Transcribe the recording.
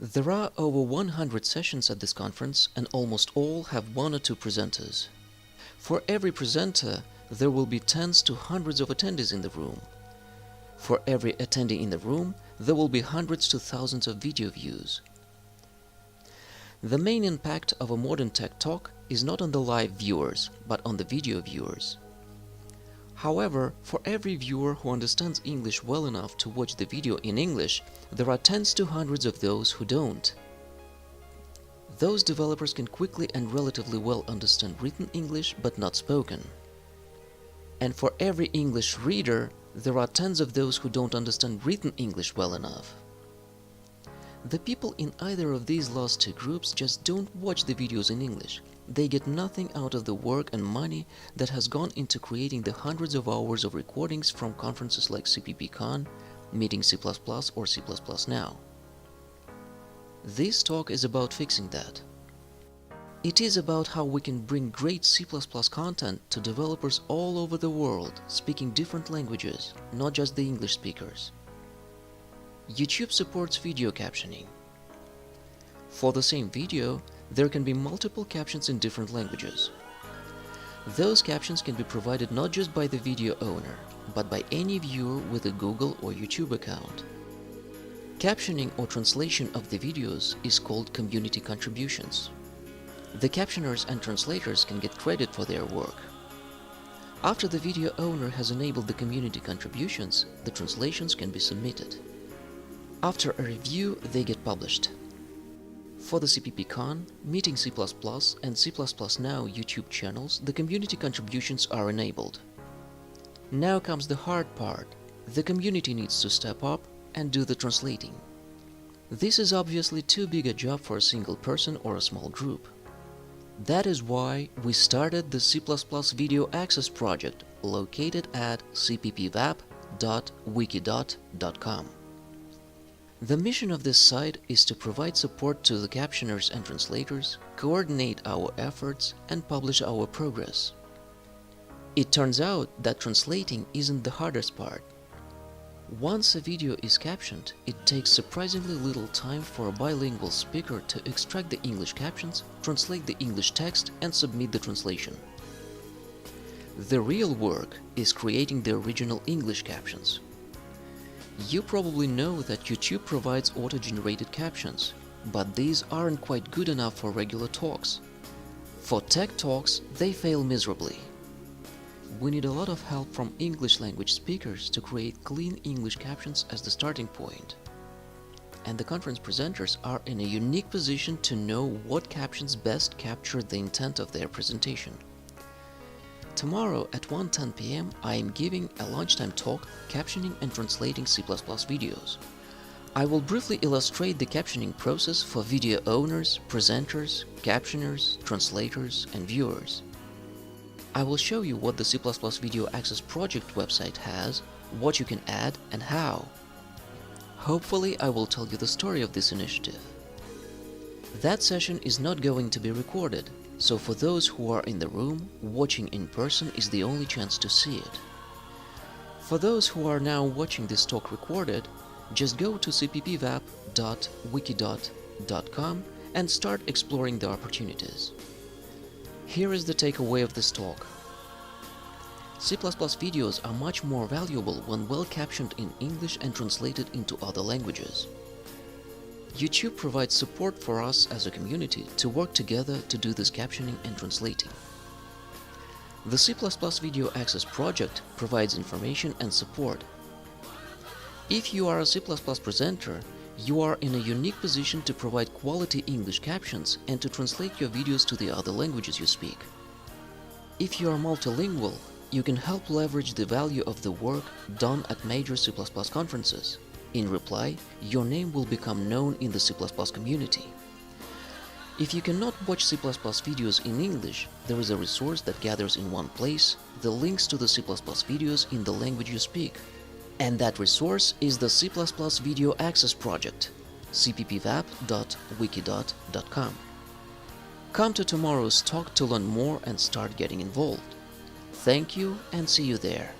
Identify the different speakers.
Speaker 1: There are over 100 sessions at this conference, and almost all have one or two presenters. For every presenter, there will be tens to hundreds of attendees in the room. For every attendee in the room, there will be hundreds to thousands of video views. The main impact of a modern tech talk is not on the live viewers, but on the video viewers. However, for every viewer who understands English well enough to watch the video in English, there are tens to hundreds of those who don't. Those developers can quickly and relatively well understand written English but not spoken. And for every English reader, there are tens of those who don't understand written English well enough. The people in either of these last two groups just don't watch the videos in English. They get nothing out of the work and money that has gone into creating the hundreds of hours of recordings from conferences like CPPCon, Meeting C++ or C++ Now. This talk is about fixing that. It is about how we can bring great C++ content to developers all over the world, speaking different languages, not just the English speakers. YouTube supports video captioning. For the same video, there can be multiple captions in different languages. Those captions can be provided not just by the video owner, but by any viewer with a Google or YouTube account. Captioning or translation of the videos is called community contributions. The captioners and translators can get credit for their work. After the video owner has enabled the community contributions, the translations can be submitted. After a review, they get published. For the CPPCon, Meeting C++, and C++ Now YouTube channels, the community contributions are enabled. Now comes the hard part. The community needs to step up and do the translating. This is obviously too big a job for a single person or a small group. That is why we started the C++ Video Access Project, located at cppvap.wikidot.com. The mission of this site is to provide support to the captioners and translators, coordinate our efforts, and publish our progress. It turns out that translating isn't the hardest part. Once a video is captioned, it takes surprisingly little time for a bilingual speaker to extract the English captions, translate the English text, and submit the translation. The real work is creating the original English captions. You probably know that YouTube provides auto-generated captions, but these aren't quite good enough for regular talks. For tech talks, they fail miserably. We need a lot of help from English language speakers to create clean English captions as the starting point. And the conference presenters are in a unique position to know what captions best capture the intent of their presentation. Tomorrow at 1:10 p.m. I am giving a lunchtime talk captioning and translating C++ videos. I will briefly illustrate the captioning process for video owners, presenters, captioners, translators, and viewers. I will show you what the C++ Video Access Project website has, what you can add, and how. Hopefully, I will tell you the story of this initiative. That session is not going to be recorded, so for those who are in the room, watching in person is the only chance to see it. For those who are now watching this talk recorded, just go to cppvap.wikidot.com and start exploring the opportunities. Here is the takeaway of this talk. C++ videos are much more valuable when well captioned in English and translated into other languages. YouTube provides support for us as a community to work together to do this captioning and translating. The C++ Video Access Project provides information and support. If you are a C++ presenter, you are in a unique position to provide quality English captions and to translate your videos to the other languages you speak. If you are multilingual, you can help leverage the value of the work done at major C++ conferences. In reply, your name will become known in the C++ community. If you cannot watch C++ videos in English, there is a resource that gathers in one place the links to the C++ videos in the language you speak. And that resource is the C++ Video Access Project, cppvap.wikidot.com. Come to tomorrow's talk to learn more and start getting involved. Thank you and see you there.